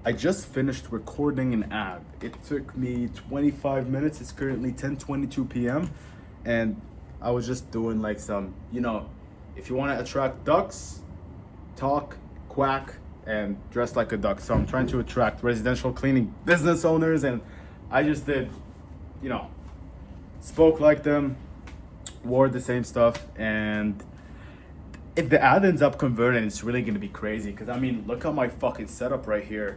I just finished recording an ad. It took me 25 minutes. It's currently 10:22 p.m. and I was just doing like some, if you want to attract ducks, talk, quack, and dress like a duck. So I'm trying to attract residential cleaning business owners, and I just did, you know, spoke like them, wore the same stuff, and if the ad ends up converting, it's really gonna be crazy. Cause I mean, look at my fucking setup right here.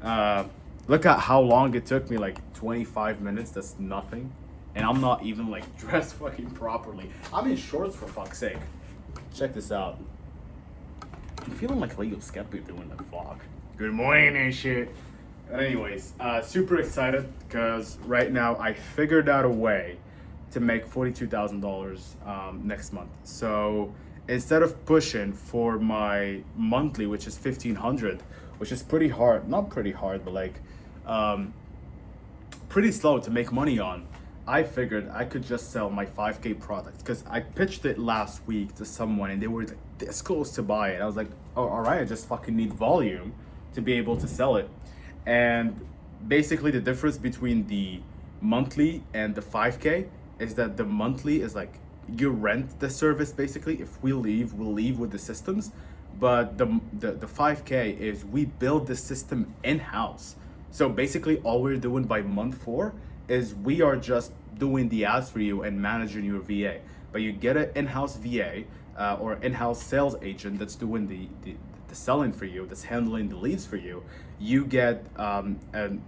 Uh, Look at how long it took me, like 25 minutes. That's nothing, and I'm not even like dressed fucking properly. I'm in shorts for fuck's sake. Check this out. I'm feeling like Leo Skeppy doing the vlog. Good morning and shit. But anyways, super excited because right now I figured out a way to make $42,000 next month. So instead of pushing for my monthly, which is 1,500, which is pretty hard, not pretty hard, but like um, pretty slow to make money on, I figured I could just sell my 5K product because I pitched it last week to someone and they were like this close to buy it. I was like, oh, all right, I just fucking need volume to be able to sell it. And basically, the difference between the monthly and the 5K is that the monthly is like you rent the service basically. If we leave, we'll leave with the systems. But the 5K is we build the system in house. So basically, all we're doing by month four is we are just doing the ads for you and managing your VA. But you get an in-house VA or in-house sales agent that's doing the selling for you, that's handling the leads for you. You get and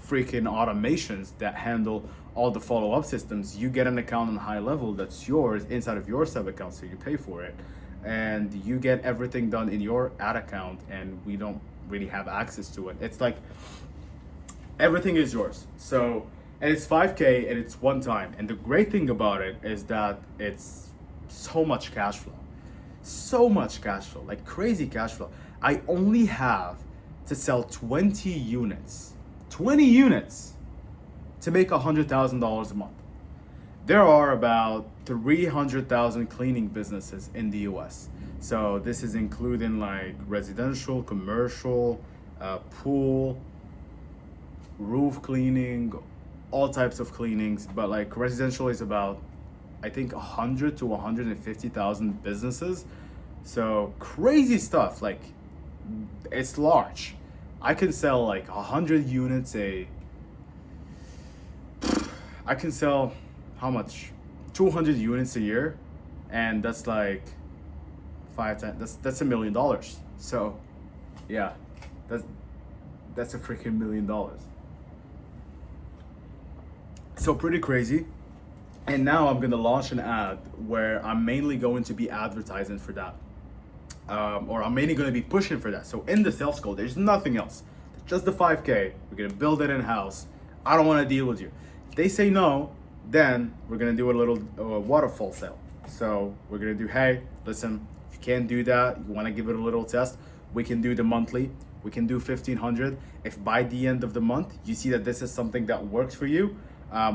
freaking automations that handle all the follow-up systems. You get an account on high level that's yours inside of your sub account, so you pay for it, and you get everything done in your ad account, and we don't really have access to it. It's like everything is yours. So, and it's 5K and it's one time. And the great thing about it is that it's so much cash flow. So much cash flow, like crazy cash flow. I only have to sell 20 units. 20 units to make $100,000 a month. There are about 300,000 cleaning businesses in the US. So this is including like residential, commercial, pool, roof cleaning, all types of cleanings. But like residential is about, I think, 100 to 150,000 businesses. So crazy stuff. Like it's large. I can sell like 100 units a. I can sell how much? 200 units a year, and that's like five times. That's $1 million. So, yeah, that's that's a freaking $1 million. So pretty crazy. And now I'm gonna launch an ad where I'm mainly going to be advertising for that, or I'm mainly gonna be pushing for that. So in the sales call, there's nothing else, just the 5K. We're gonna build it in house. I don't want to deal with you. If they say no, then we're gonna do a little waterfall sale. So we're gonna do, hey, listen, if you can't do that, you want to give it a little test, we can do the monthly. We can do 1,500. If by the end of the month you see that this is something that works for you,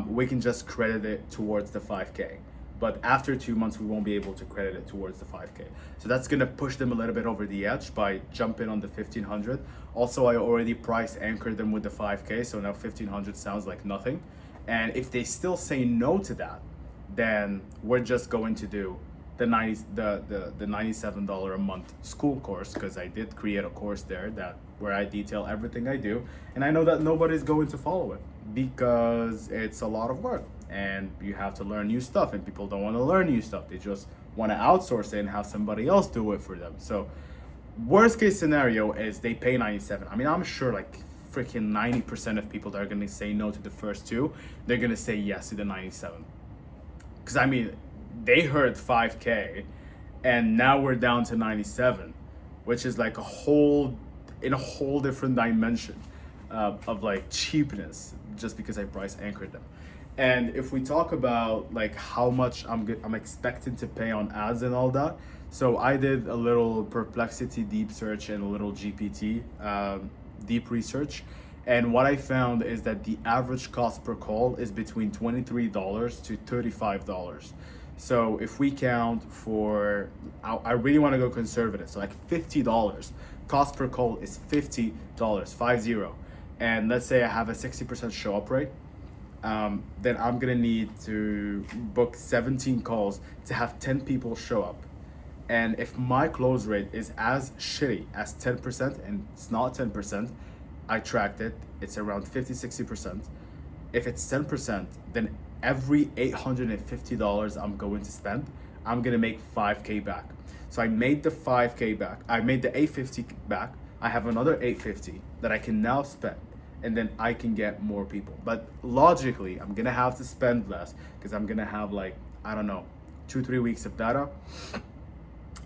we can just credit it towards the 5K. But after 2 months, we won't be able to credit it towards the 5K. So that's gonna push them a little bit over the edge by jumping on the 1,500. Also, I already price anchored them with the 5K, so now 1,500 sounds like nothing. And if they still say no to that, then we're just going to do the $97 a month school course, because I did create a course there that where I detail everything I do, and I know that nobody's going to follow it because it's a lot of work and you have to learn new stuff, and people don't want to learn new stuff. They just want to outsource it and have somebody else do it for them. So worst case scenario is they pay 97. I mean, I'm sure like freaking 90% of people that are going to say no to the first two, they're going to say yes to the 97. Because I mean, they heard 5K and now we're down to 97, which is like in a whole different dimension of like cheapness, just because I price anchored them. And if we talk about like how much I'm expecting to pay on ads and all that, so I did a little Perplexity deep search and a little GPT deep research, and what I found is that the average cost per call is between $23 to $35. So if we count for, I really want to go conservative, so like $50 cost per call is $50, 50. And let's say I have a 60% show up rate, then I'm gonna need to book 17 calls to have 10 people show up. And if my close rate is as shitty as 10%, and it's not 10%, I tracked it, it's around 50, 60%. If it's 10%, then every $850 I'm going to spend, I'm gonna make 5K back. So I made the 5K back, I made the 850 back, I have another 850 that I can now spend, and then I can get more people. But logically, I'm gonna have to spend less because I'm gonna have like, I don't know, 2-3 weeks of data.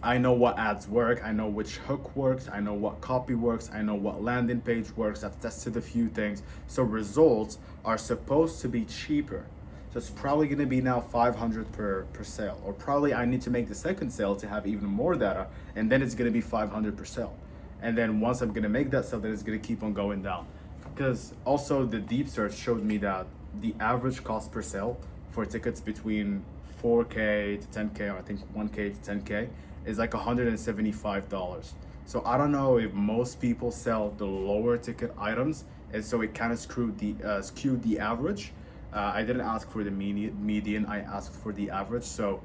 I know what ads work, I know which hook works, I know what copy works, I know what landing page works, I've tested a few things. So results are supposed to be cheaper. So it's probably gonna be now 500 per sale, or probably I need to make the second sale to have even more data, and then it's gonna be 500 per sale. And then once I'm gonna make that sale, then it's gonna keep on going down. Because also the deep search showed me that the average cost per sale for tickets between 4K to 10K, or I think 1K to 10K, is like $175. So I don't know if most people sell the lower ticket items, and so it kind of skewed the average. I didn't ask for the median, I asked for the average. So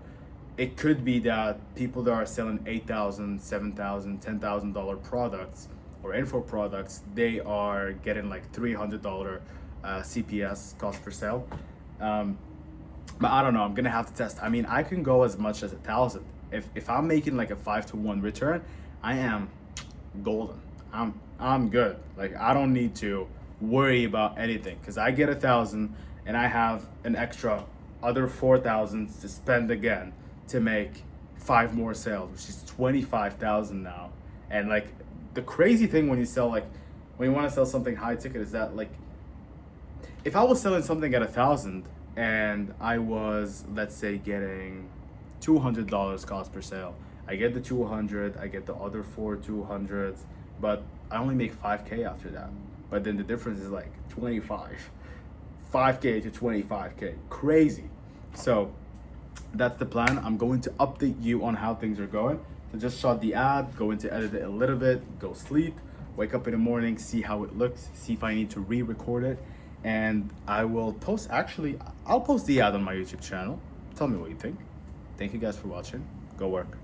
it could be that people that are selling $8,000, $7,000, $10,000 products or info products, they are getting like $300 CPS, cost per sale. But I don't know, I'm gonna have to test. I mean, I can go as much as 1,000. If I'm making like a 5-to-1 return, I am golden. I'm good. Like, I don't need to worry about anything because I get 1,000 and I have an extra other 4,000 to spend again to make 5 more sales, which is 25,000 now. And like, the crazy thing when you want to sell something high ticket is that, like, if I was selling something at 1,000 and I was, let's say, getting $200 cost per sale, I get the 200, I get the other 4 200s, but I only make 5K after that. But then the difference is like 5K to 25K, crazy. So that's the plan. I'm going to update you on how things are going. So just shot the ad, going to edit it a little bit, go sleep, wake up in the morning, see how it looks, see if I need to re-record it, and I will post, I'll post the ad on my YouTube channel. Tell me what you think. Thank you guys for watching. Go work.